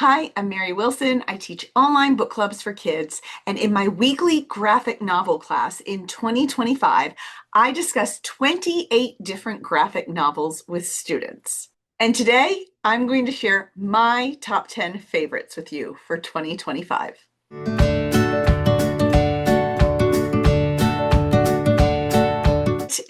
Hi, I'm Mary Wilson. I teach online book clubs for kids, and in my weekly graphic novel class in 2025, I discussed 28 different graphic novels with students. And today, I'm going to share my top 10 favorites with you for 2025.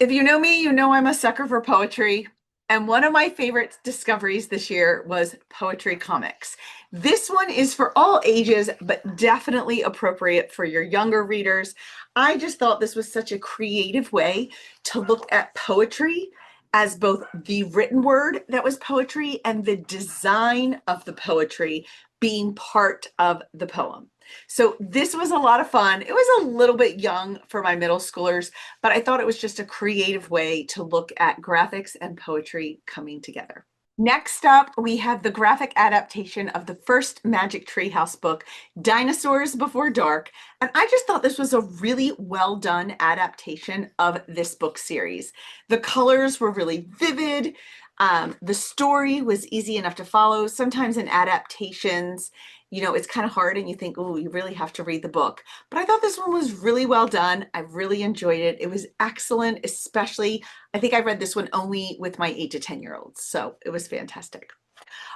If you know me, you know I'm a sucker for poetry. And one of my favorite discoveries this year was poetry comics. This one is for all ages, but definitely appropriate for your younger readers. I just thought this was such a creative way to look at poetry as both the written word that was poetry and the design of the poetry being part of the poem. So this was a lot of fun. It was a little bit young for my middle schoolers, but I thought it was just a creative way to look at graphics and poetry coming together. Next up, we have the graphic adaptation of the first Magic Treehouse book, Dinosaurs Before Dark. And I just thought this was a really well done adaptation of this book series. The colors were really vivid. The story was easy enough to follow. Sometimes in adaptations, it's kind of hard and you think, oh, you really have to read the book. But I thought this one was really well done. I really enjoyed it. It was excellent, especially, I think I read this one only with my 8 to 10-year-olds. So it was fantastic.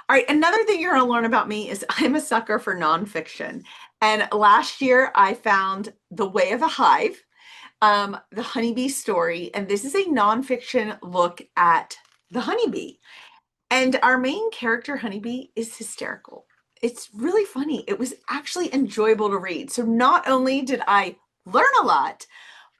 All right, another thing you're going to learn about me is I'm a sucker for nonfiction. And last year I found The Way of a Hive, the honeybee story. And this is a nonfiction look at the honeybee. And our main character, Honeybee, is hysterical. It's really funny. It was actually enjoyable to read. So not only did I learn a lot,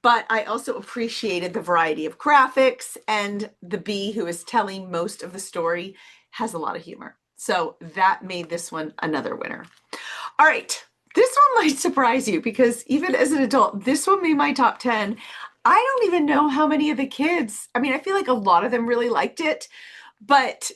but I also appreciated the variety of graphics, and the bee who is telling most of the story has a lot of humor. So that made this one another winner. All right, this one might surprise you because even as an adult, this one made my top 10. I don't even know how many of the kids, I feel like a lot of them really liked it, but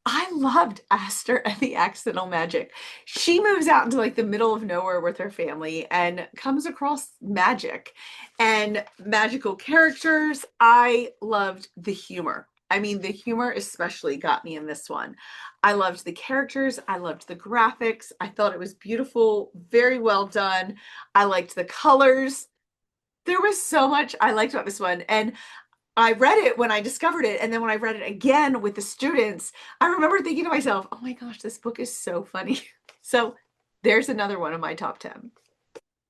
I loved Aster and the Accidental Magic. She moves out into like the middle of nowhere with her family and comes across magic and magical characters. I loved the humor. The humor especially got me in this one. I loved the characters. I loved the graphics. I thought it was beautiful, very well done. I liked the colors. There was so much I liked about this one. And I read it when I discovered it, and then when I read it again with the students, I remember thinking to myself, oh my gosh, this book is so funny. So there's another one of my top 10.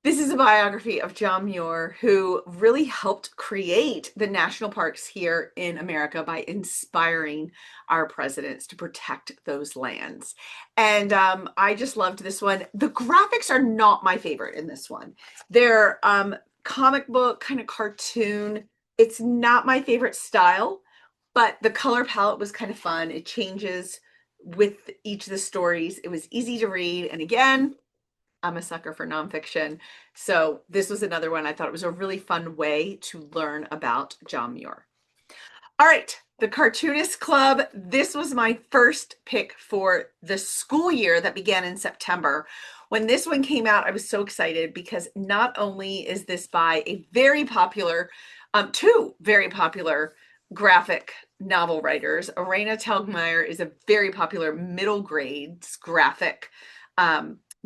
This is a biography of John Muir, who really helped create the national parks here in America by inspiring our presidents to protect those lands. And I just loved this one. The graphics are not my favorite in this one. They're comic book, kind of cartoon. It's not my favorite style, but the color palette was kind of fun. It changes with each of the stories. It was easy to read. And again, I'm a sucker for nonfiction. So this was another one. I thought it was a really fun way to learn about John Muir. All right, the Cartoonist Club. This was my first pick for the school year that began in September. When this one came out, I was so excited because not only is this by a very popular, two very popular graphic novel writers. Arena Telgemeier is a very popular middle grades graphic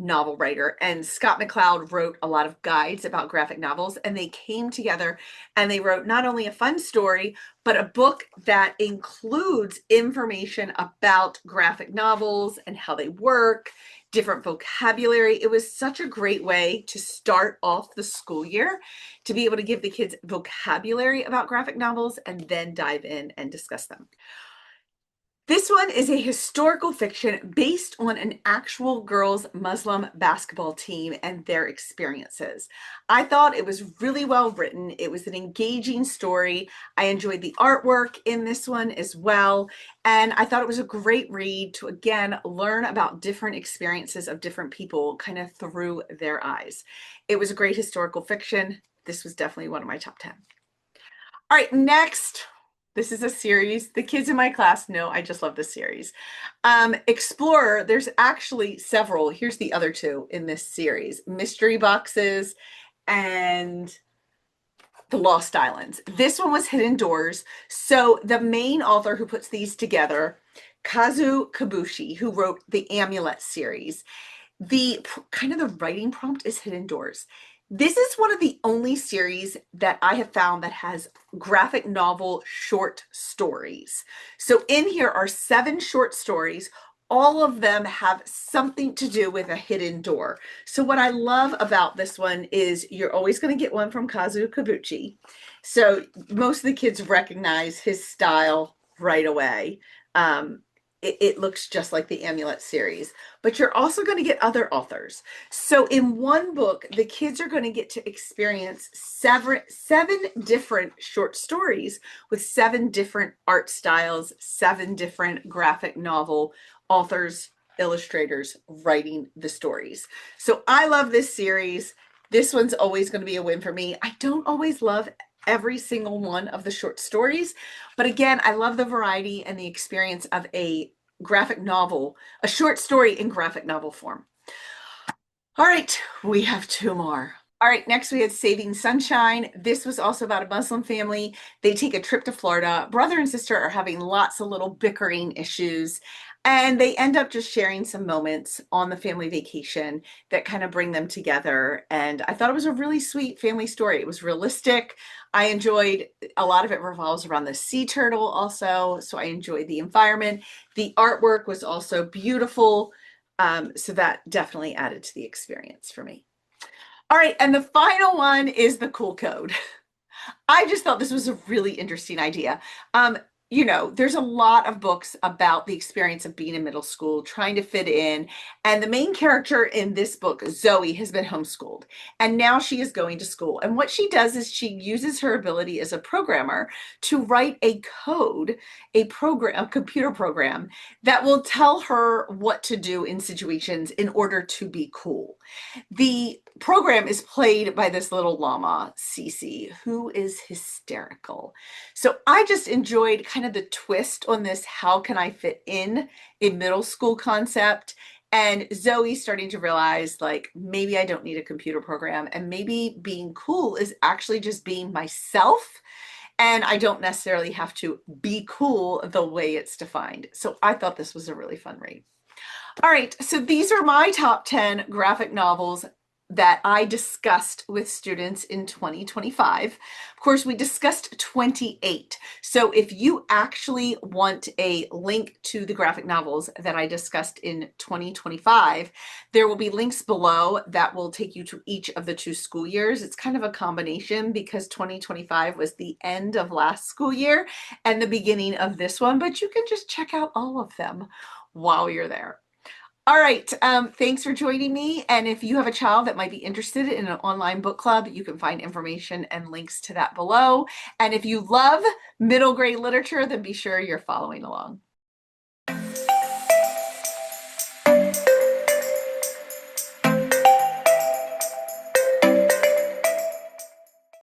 novel writer, and Scott McCloud wrote a lot of guides about graphic novels, and they came together and they wrote not only a fun story, but a book that includes information about graphic novels and how they work, different vocabulary. It was such a great way to start off the school year, to be able to give the kids vocabulary about graphic novels and then dive in and discuss them. This one is a historical fiction based on an actual girls' Muslim basketball team and their experiences. I thought it was really well written. It was an engaging story. I enjoyed the artwork in this one as well. And I thought it was a great read to, again, learn about different experiences of different people kind of through their eyes. It was a great historical fiction. This was definitely one of my top 10. All right, next. This is a series. The kids in my class know I just love this series. Explorer, there's actually several. Here's the other two in this series. Mystery Boxes and The Lost Islands. This one was Hidden Doors. So the main author who puts these together Kazu Kabushi, who wrote the Amulet series. The kind of the writing prompt is hidden doors. This is one of the only series that I have found that has graphic novel short stories. So in here are 7 short stories. All of them have something to do with a hidden door. So what I love about this one is you're always going to get one from Kazu Kabuchi. So most of the kids recognize his style right away. It looks just like the Amulet series, but you're also going to get other authors. So in one book, the kids are going to get to experience seven different short stories with 7 different art styles, 7 different graphic novel authors, illustrators writing the stories. So I love this series. This one's always going to be a win for me. I don't always love every single one of the short stories, but again, I love the variety and the experience of a graphic novel, a short story in graphic novel form. All right, we have 2 more. All right, next we had Saving Sunshine. This was also about a Muslim family. They take a trip to Florida. Brother and sister are having lots of little bickering issues, and they end up just sharing some moments on the family vacation that kind of bring them together. And I thought it was a really sweet family story. It was realistic. I enjoyed a lot of it revolves around the sea turtle also, so I enjoyed the environment. The artwork was also beautiful. So that definitely added to the experience for me. All right, and the final one is the cool code. I just thought this was a really interesting idea. You know, there's a lot of books about the experience of being in middle school, trying to fit in. And the main character in this book, Zoe, has been homeschooled. And now she is going to school. And what she does is she uses her ability as a programmer to write a code, a program, a computer program that will tell her what to do in situations in order to be cool. The program is played by this little llama, Cece, who is hysterical. So I just enjoyed kind of the twist on this, how can I fit in a middle school concept? And Zoe starting to realize, like, maybe I don't need a computer program, and maybe being cool is actually just being myself. And I don't necessarily have to be cool the way it's defined. So I thought this was a really fun read. All right, so these are my top 10 graphic novels that I discussed with students in 2025. Of course, we discussed 28. So if you actually want a link to the graphic novels that I discussed in 2025, there will be links below that will take you to each of the 2 school years. It's kind of a combination because 2025 was the end of last school year and the beginning of this one, but you can just check out all of them while you're there. All right, thanks for joining me. And if you have a child that might be interested in an online book club, you can find information and links to that below. And if you love middle grade literature, then be sure you're following along.